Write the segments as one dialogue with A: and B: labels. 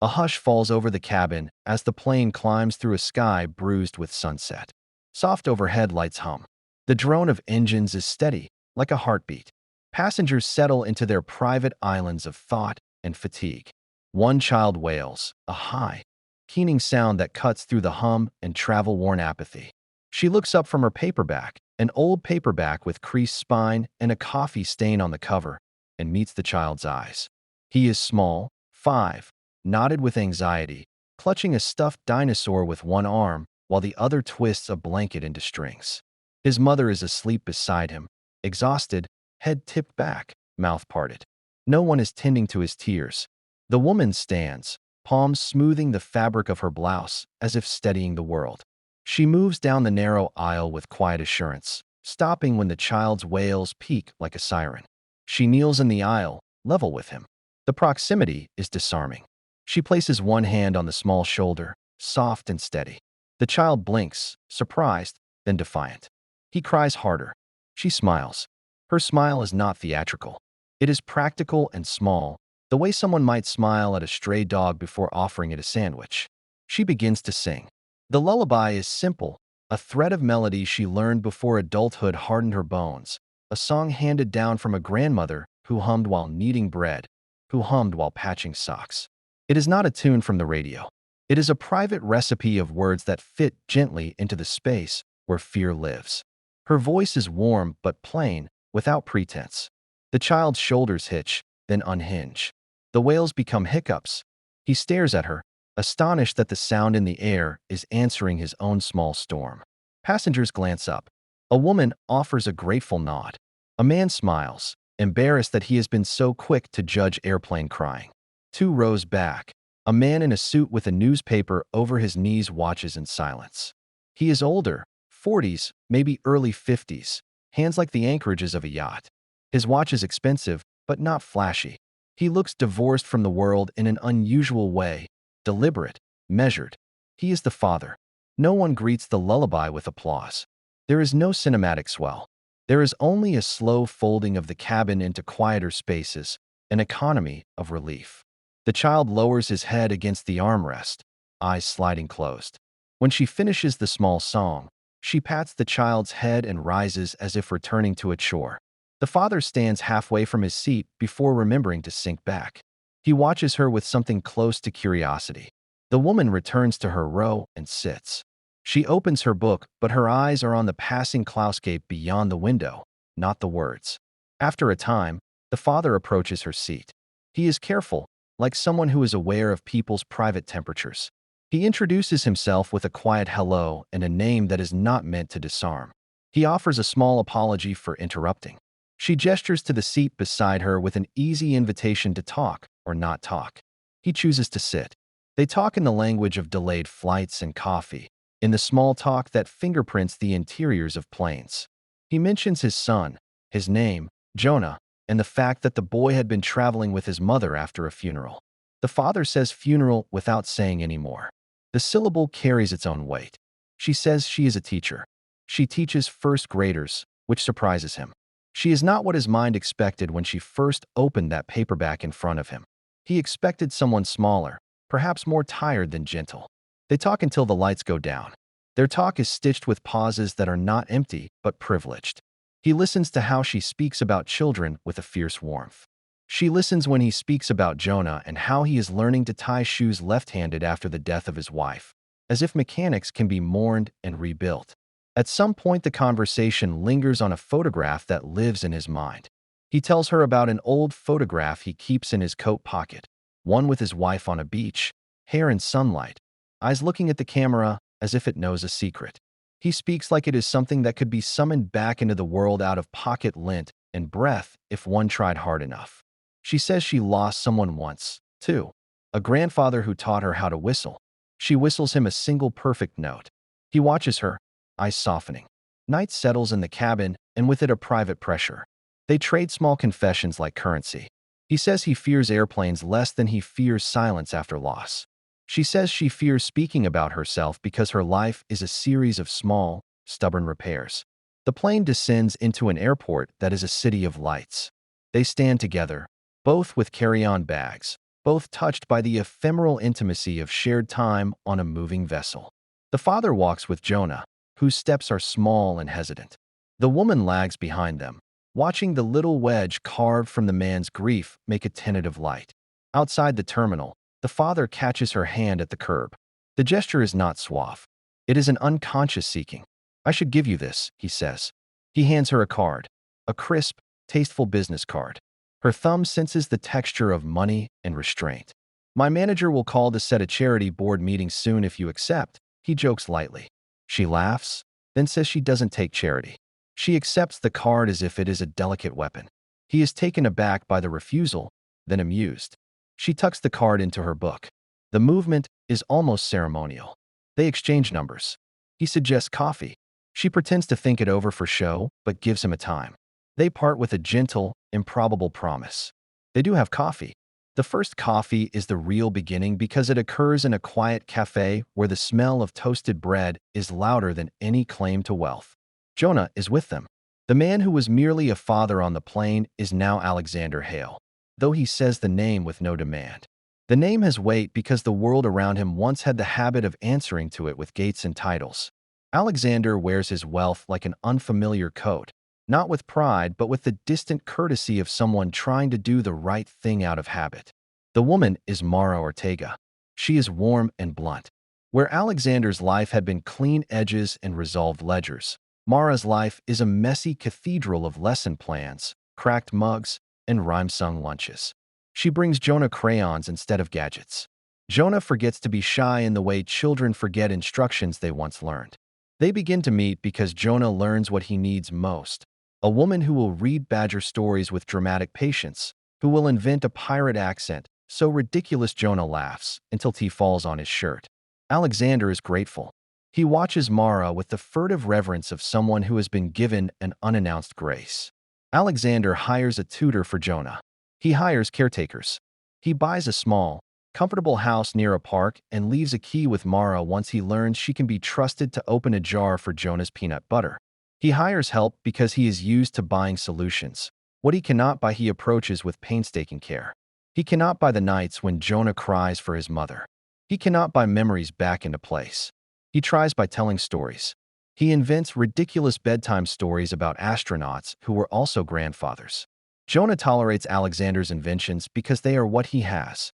A: A hush falls over the cabin as the plane climbs through a sky bruised with sunset. Soft overhead lights hum. The drone of engines is steady, like a heartbeat. Passengers settle into their private islands of thought and fatigue. One child wails, a high, keening sound that cuts through the hum and travel-worn apathy. She looks up from her paperback, an old paperback with creased spine and a coffee stain on the cover, and meets the child's eyes. He is small, 5, knotted with anxiety, clutching a stuffed dinosaur with one arm while the other twists a blanket into strings. His mother is asleep beside him, exhausted, head tipped back, mouth parted. No one is tending to his tears. The woman stands, palms smoothing the fabric of her blouse as if steadying the world. She moves down the narrow aisle with quiet assurance, stopping when the child's wails peak like a siren. She kneels in the aisle, level with him. The proximity is disarming. She places one hand on the small shoulder, soft and steady. The child blinks, surprised, then defiant. He cries harder. She smiles. Her smile is not theatrical. It is practical and small, the way someone might smile at a stray dog before offering it a sandwich. She begins to sing. The lullaby is simple, a thread of melody she learned before adulthood hardened her bones, a song handed down from a grandmother who hummed while kneading bread, who hummed while patching socks. It is not a tune from the radio. It is a private recipe of words that fit gently into the space where fear lives. Her voice is warm but plain, without pretense. The child's shoulders hitch, then unhinge. The wails become hiccups. He stares at her, astonished that the sound in the air is answering his own small storm. Passengers glance up. A woman offers a grateful nod. A man smiles, embarrassed that he has been so quick to judge airplane crying. 2 rows back, a man in a suit with a newspaper over his knees watches in silence. He is older, 40s, maybe early 50s, hands like the anchorages of a yacht. His watch is expensive, but not flashy. He looks divorced from the world in an unusual way, deliberate, measured. He is the father. No one greets the lullaby with applause. There is no cinematic swell. There is only a slow folding of the cabin into quieter spaces, an economy of relief. The child lowers his head against the armrest, eyes sliding closed. When she finishes the small song, she pats the child's head and rises as if returning to a chore. The father stands halfway from his seat before remembering to sink back. He watches her with something close to curiosity. The woman returns to her row and sits. She opens her book, but her eyes are on the passing cloudscape beyond the window, not the words. After a time, the father approaches her seat. He is careful, like someone who is aware of people's private temperatures. He introduces himself with a quiet hello and a name that is not meant to disarm. He offers a small apology for interrupting. She gestures to the seat beside her with an easy invitation to talk or not talk. He chooses to sit. They talk in the language of delayed flights and coffee, in the small talk that fingerprints the interiors of planes. He mentions his son, his name, Jonah, and the fact that the boy had been traveling with his mother after a funeral. The father says funeral without saying any more. The syllable carries its own weight. She says she is a teacher. She teaches first graders, which surprises him. She is not what his mind expected when she first opened that paperback in front of him. He expected someone smaller, perhaps more tired than gentle. They talk until the lights go down. Their talk is stitched with pauses that are not empty, but privileged. He listens to how she speaks about children with a fierce warmth. She listens when he speaks about Jonah and how he is learning to tie shoes left-handed after the death of his wife, as if mechanics can be mourned and rebuilt. At some point, the conversation lingers on a photograph that lives in his mind. He tells her about an old photograph he keeps in his coat pocket, one with his wife on a beach, hair in sunlight, eyes looking at the camera as if it knows a secret. He speaks like it is something that could be summoned back into the world out of pocket lint and breath if one tried hard enough. She says she lost someone once, too, a grandfather who taught her how to whistle. She whistles him a single perfect note. He watches her, eyes softening. Night settles in the cabin, and with it a private pressure. They trade small confessions like currency. He says he fears airplanes less than he fears silence after loss. She says she fears speaking about herself because her life is a series of small, stubborn repairs. The plane descends into an airport that is a city of lights. They stand together, both with carry-on bags. both touched by the ephemeral intimacy of shared time on a moving vessel. The father walks with Jonah, whose steps are small and hesitant. The woman lags behind them, watching the little wedge carved from the man's grief make a tentative light. Outside the terminal, the father catches her hand at the curb. The gesture is not suave. It is an unconscious seeking. "I should give you this," he says. He hands her a card, a crisp, tasteful business card. Her thumb senses the texture of money and restraint. "My manager will call to set a charity board meeting soon if you accept," he jokes lightly. She laughs, then says she doesn't take charity. She accepts the card as if it is a delicate weapon. He is taken aback by the refusal, then amused. She tucks the card into her book. The movement is almost ceremonial. They exchange numbers. He suggests coffee. She pretends to think it over for show, but gives him a time. They part with a gentle, improbable promise. They do have coffee. The first coffee is the real beginning because it occurs in a quiet cafe where the smell of toasted bread is louder than any claim to wealth. Jonah is with them. The man who was merely a father on the plane is now Alexander Hale, though he says the name with no demand. The name has weight because the world around him once had the habit of answering to it with gates and titles. Alexander wears his wealth like an unfamiliar coat, not with pride but with the distant courtesy of someone trying to do the right thing out of habit. The woman is Mara Ortega. She is warm and blunt. Where Alexander's life had been clean edges and resolved ledgers, Mara's life is a messy cathedral of lesson plans, cracked mugs, and rhyme-sung lunches. She brings Jonah crayons instead of gadgets. Jonah forgets to be shy in the way children forget instructions they once learned. They begin to meet because Jonah learns what he needs most: a woman who will read Badger stories with dramatic patience, who will invent a pirate accent so ridiculous Jonah laughs until tea falls on his shirt. Alexander is grateful. He watches Mara with the furtive reverence of someone who has been given an unannounced grace. Alexander hires a tutor for Jonah. He hires caretakers. He buys a small, comfortable house near a park and leaves a key with Mara once he learns she can be trusted to open a jar for Jonah's peanut butter. He hires help because he is used to buying solutions. What he cannot buy he approaches with painstaking care. He cannot buy the nights when Jonah cries for his mother. He cannot buy memories back into place. He tries by telling stories. He invents ridiculous bedtime stories about astronauts who were also grandfathers. Jonah tolerates Alexander's inventions because they are what he has.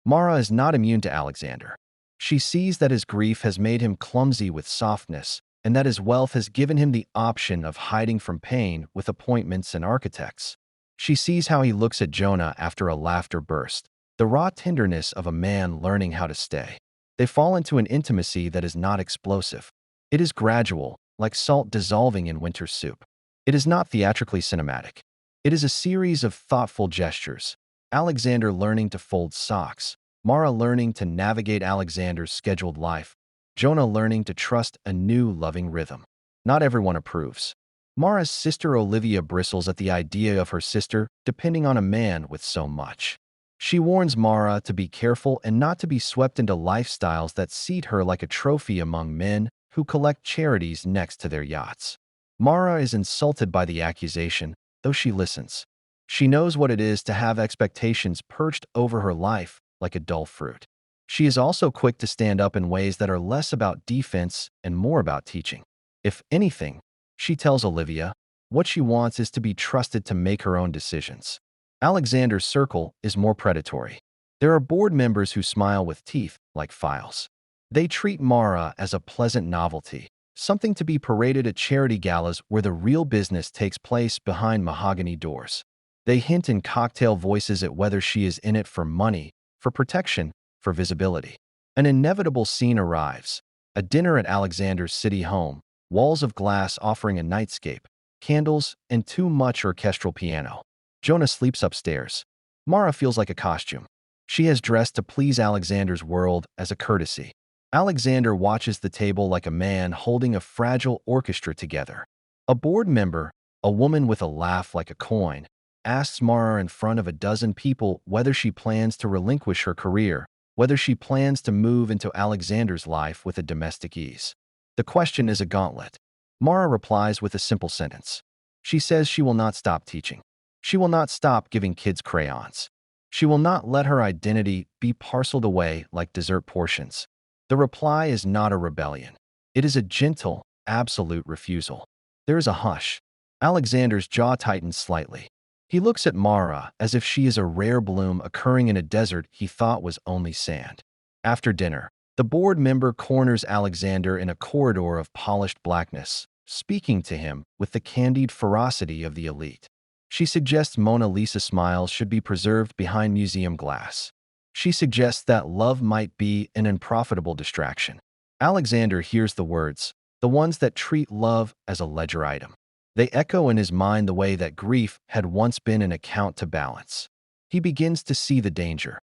A: Mara is not immune to Alexander. She sees that his grief has made him clumsy with softness, and that his wealth has given him the option of hiding from pain with appointments and architects. She sees how he looks at Jonah after a laughter burst, the raw tenderness of a man learning how to stay. They fall into an intimacy that is not explosive. It is gradual, like salt dissolving in winter soup. It is not theatrically cinematic. It is a series of thoughtful gestures. Alexander learning to fold socks, Mara learning to navigate Alexander's scheduled life, Jonah learning to trust a new loving rhythm. Not everyone approves. Mara's sister Olivia bristles at the idea of her sister depending on a man with so much. She warns Mara to be careful and not to be swept into lifestyles that seat her like a trophy among men who collect charities next to their yachts. Mara is insulted by the accusation, though she listens. She knows what it is to have expectations perched over her life like a dull fruit. She is also quick to stand up in ways that are less about defense and more about teaching. If anything, she tells Olivia, what she wants is to be trusted to make her own decisions. Alexander's circle is more predatory. There are board members who smile with teeth like files. They treat Mara as a pleasant novelty, something to be paraded at charity galas where the real business takes place behind mahogany doors. They hint in cocktail voices at whether she is in it for money, for protection, for visibility. An inevitable scene arrives. A dinner at Alexander's city home, walls of glass offering a nightscape, candles, and too much orchestral piano. Jonah sleeps upstairs. Mara feels like a costume. She has dressed to please Alexander's world as a courtesy. Alexander watches the table like a man holding a fragile orchestra together. A board member, a woman with a laugh like a coin, asks Mara in front of a dozen people whether she plans to relinquish her career, whether she plans to move into Alexander's life with a domestic ease. The question is a gauntlet. Mara replies with a simple sentence. She says she will not stop teaching. She will not stop giving kids crayons. She will not let her identity be parceled away like dessert portions. The reply is not a rebellion. It is a gentle, absolute refusal. There is a hush. Alexander's jaw tightens slightly. He looks at Mara as if she is a rare bloom occurring in a desert he thought was only sand. After dinner, the board member corners Alexander in a corridor of polished blackness, speaking to him with the candied ferocity of the elite. She suggests Mona Lisa smiles should be preserved behind museum glass. She suggests that love might be an unprofitable distraction. Alexander hears the words, the ones that treat love as a ledger item. They echo in his mind the way that grief had once been an account to balance. He begins to see the danger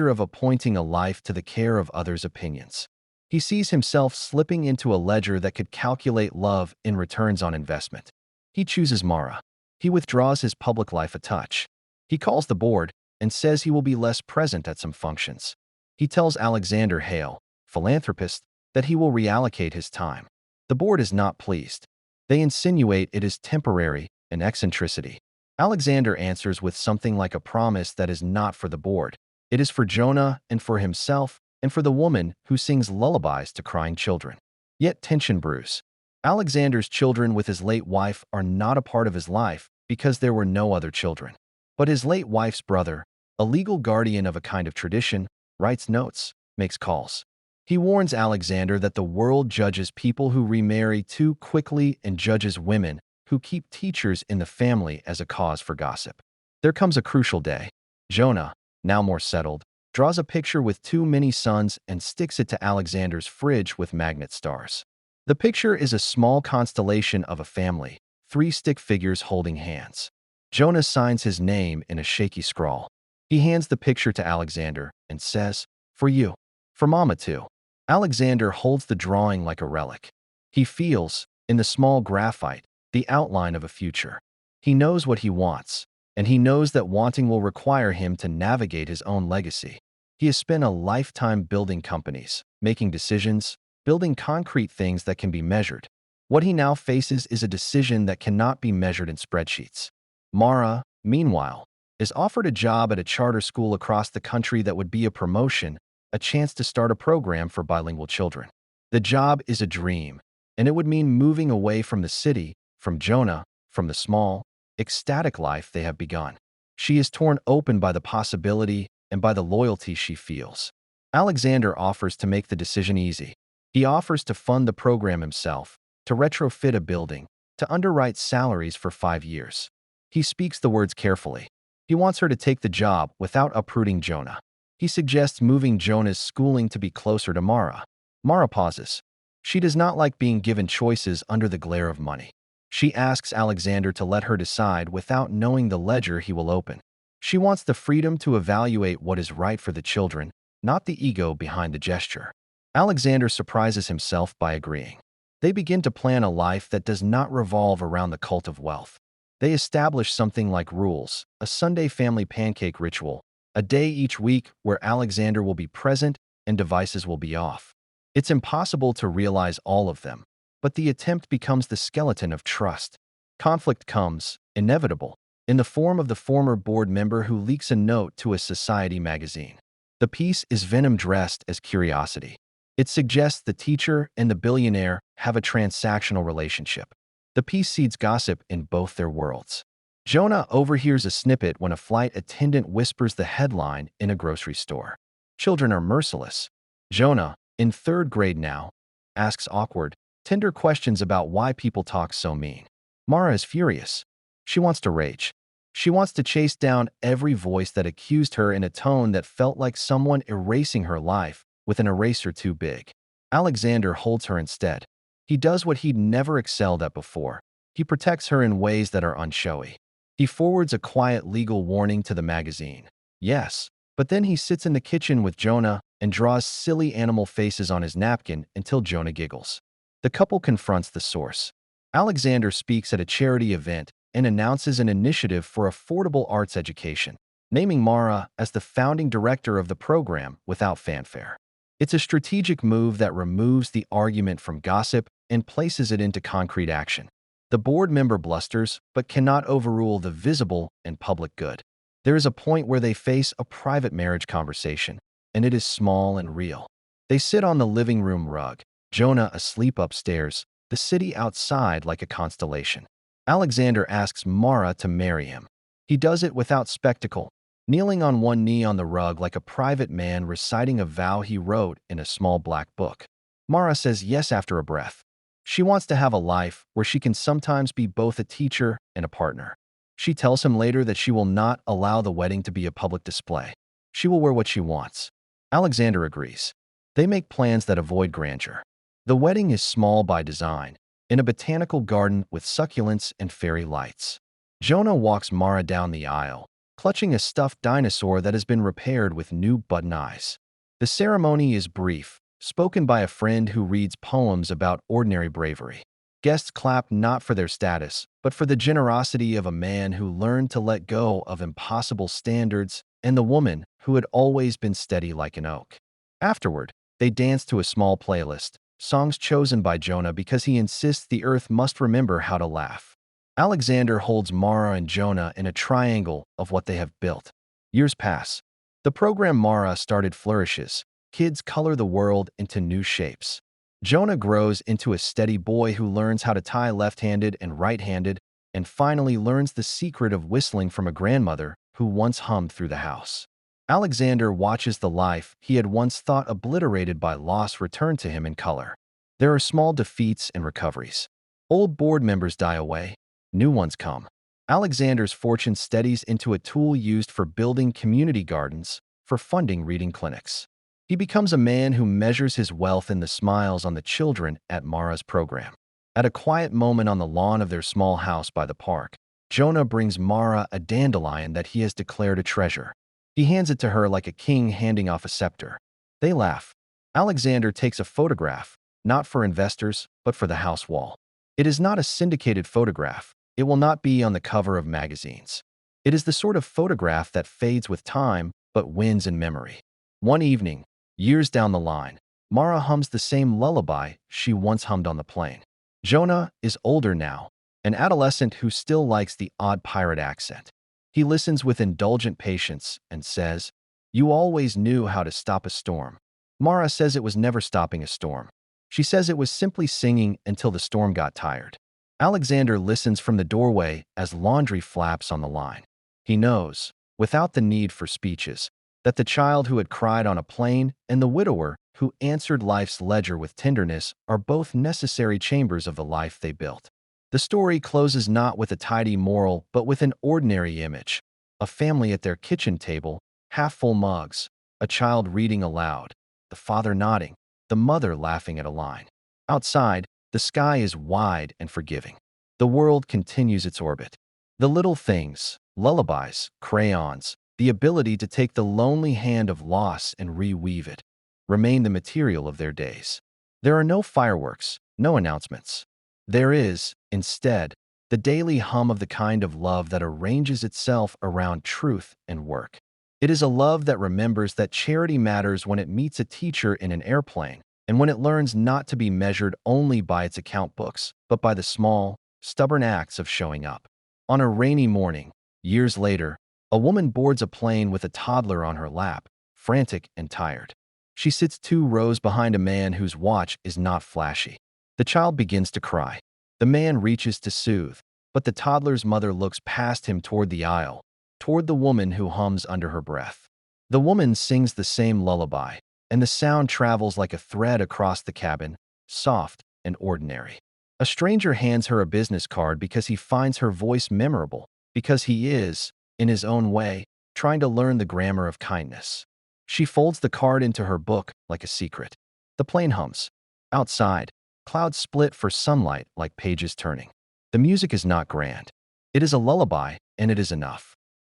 A: of appointing a life to the care of others' opinions. He sees himself slipping into a ledger that could calculate love in returns on investment. He chooses Mara. He withdraws his public life a touch. He calls the board and says he will be less present at some functions. He tells Alexander Hale, philanthropist, that he will reallocate his time. The board is not pleased. They insinuate it is temporary, an eccentricity. Alexander answers with something like a promise that is not for the board. It is for Jonah and for himself and for the woman who sings lullabies to crying children. Yet tension brews. Alexander's children with his late wife are not a part of his life because there were no other children. But his late wife's brother, a legal guardian of a kind of tradition, writes notes, makes calls. He warns Alexander that the world judges people who remarry too quickly and judges women who keep teachers in the family as a cause for gossip. There comes a crucial day. Jonah, now more settled, draws a picture with too many suns and sticks it to Alexander's fridge with magnet stars. The picture is a small constellation of a family, 3 stick figures holding hands. Jonah signs his name in a shaky scrawl. He hands the picture to Alexander and says, "For you. For Mama too." Alexander holds the drawing like a relic. He feels, in the small graphite, the outline of a future. He knows what he wants, and he knows that wanting will require him to navigate his own legacy. He has spent a lifetime building companies, making decisions, building concrete things that can be measured. What he now faces is a decision that cannot be measured in spreadsheets. Mara, meanwhile, is offered a job at a charter school across the country that would be a promotion, a chance to start a program for bilingual children. The job is a dream, and it would mean moving away from the city, from Jonah, from the small, ecstatic life they have begun. She is torn open by the possibility and by the loyalty she feels. Alexander offers to make the decision easy. He offers to fund the program himself, to retrofit a building, to underwrite salaries for 5 years. He speaks the words carefully. He wants her to take the job without uprooting Jonah. He suggests moving Jonah's schooling to be closer to Mara. Mara pauses. She does not like being given choices under the glare of money. She asks Alexander to let her decide without knowing the ledger he will open. She wants the freedom to evaluate what is right for the children, not the ego behind the gesture. Alexander surprises himself by agreeing. They begin to plan a life that does not revolve around the cult of wealth. They establish something like rules, a Sunday family pancake ritual, a day each week where Alexander will be present and devices will be off. It's impossible to realize all of them, but the attempt becomes the skeleton of trust. Conflict comes, inevitable, in the form of the former board member who leaks a note to a society magazine. The piece is venom dressed as curiosity. It suggests the teacher and the billionaire have a transactional relationship. The piece seeds gossip in both their worlds. Jonah overhears a snippet when a flight attendant whispers the headline in a grocery store. Children are merciless. Jonah, in 3rd grade now, asks awkward, tender questions about why people talk so mean. Mara is furious. She wants to rage. She wants to chase down every voice that accused her in a tone that felt like someone erasing her life with an eraser too big. Alexander holds her instead. He does what he'd never excelled at before. He protects her in ways that are unshowy. He forwards a quiet legal warning to the magazine. Yes, but then he sits in the kitchen with Jonah and draws silly animal faces on his napkin until Jonah giggles. The couple confronts the source. Alexander speaks at a charity event and announces an initiative for affordable arts education, naming Mara as the founding director of the program without fanfare. It's a strategic move that removes the argument from gossip and places it into concrete action. The board member blusters, but cannot overrule the visible and public good. There is a point where they face a private marriage conversation, and it is small and real. They sit on the living room rug, Jonah asleep upstairs, the city outside like a constellation. Alexander asks Mara to marry him. He does it without spectacle, kneeling on one knee on the rug like a private man reciting a vow he wrote in a small black book. Mara says yes after a breath. She wants to have a life where she can sometimes be both a teacher and a partner. She tells him later that she will not allow the wedding to be a public display. She will wear what she wants. Alexander agrees. They make plans that avoid grandeur. The wedding is small by design, in a botanical garden with succulents and fairy lights. Jonah walks Mara down the aisle, clutching a stuffed dinosaur that has been repaired with new button eyes. The ceremony is brief, spoken by a friend who reads poems about ordinary bravery. Guests clap not for their status, but for the generosity of a man who learned to let go of impossible standards and the woman who had always been steady like an oak. Afterward, they dance to a small playlist, songs chosen by Jonah because he insists the earth must remember how to laugh. Alexander holds Mara and Jonah in a triangle of what they have built. Years pass. The program Mara started flourishes. Kids color the world into new shapes. Jonah grows into a steady boy who learns how to tie left-handed and right-handed, and finally learns the secret of whistling from a grandmother who once hummed through the house. Alexander watches the life he had once thought obliterated by loss return to him in color. There are small defeats and recoveries. Old board members die away. New ones come. Alexander's fortune steadies into a tool used for building community gardens, for funding reading clinics. He becomes a man who measures his wealth in the smiles on the children at Mara's program. At a quiet moment on the lawn of their small house by the park, Jonah brings Mara a dandelion that he has declared a treasure. He hands it to her like a king handing off a scepter. They laugh. Alexander takes a photograph, not for investors, but for the house wall. It is not a syndicated photograph. It will not be on the cover of magazines. It is the sort of photograph that fades with time, but wins in memory. One evening, years down the line, Mara hums the same lullaby she once hummed on the plane. Jonah is older now, an adolescent who still likes the odd pirate accent. He listens with indulgent patience and says, "You always knew how to stop a storm." Mara says it was never stopping a storm. She says it was simply singing until the storm got tired. Alexander listens from the doorway as laundry flaps on the line. He knows, without the need for speeches, that the child who had cried on a plane and the widower who answered life's ledger with tenderness are both necessary chambers of the life they built. The story closes not with a tidy moral, but with an ordinary image. A family at their kitchen table, half-full mugs, a child reading aloud, the father nodding, the mother laughing at a line. Outside, the sky is wide and forgiving. The world continues its orbit. The little things, lullabies, crayons, the ability to take the lonely hand of loss and reweave it, remain the material of their days. There are no fireworks, no announcements. There is, instead, the daily hum of the kind of love that arranges itself around truth and work. It is a love that remembers that charity matters when it meets a teacher in an airplane, and when it learns not to be measured only by its account books, but by the small, stubborn acts of showing up. On a rainy morning, years later, a woman boards a plane with a toddler on her lap, frantic and tired. She sits 2 rows behind a man whose watch is not flashy. The child begins to cry. The man reaches to soothe, but the toddler's mother looks past him toward the aisle, toward the woman who hums under her breath. The woman sings the same lullaby, and the sound travels like a thread across the cabin, soft and ordinary. A stranger hands her a business card because he finds her voice memorable, because he is, in his own way, trying to learn the grammar of kindness. She folds the card into her book like a secret. The plane hums. Outside, clouds split for sunlight like pages turning. The music is not grand. It is a lullaby, and it is enough.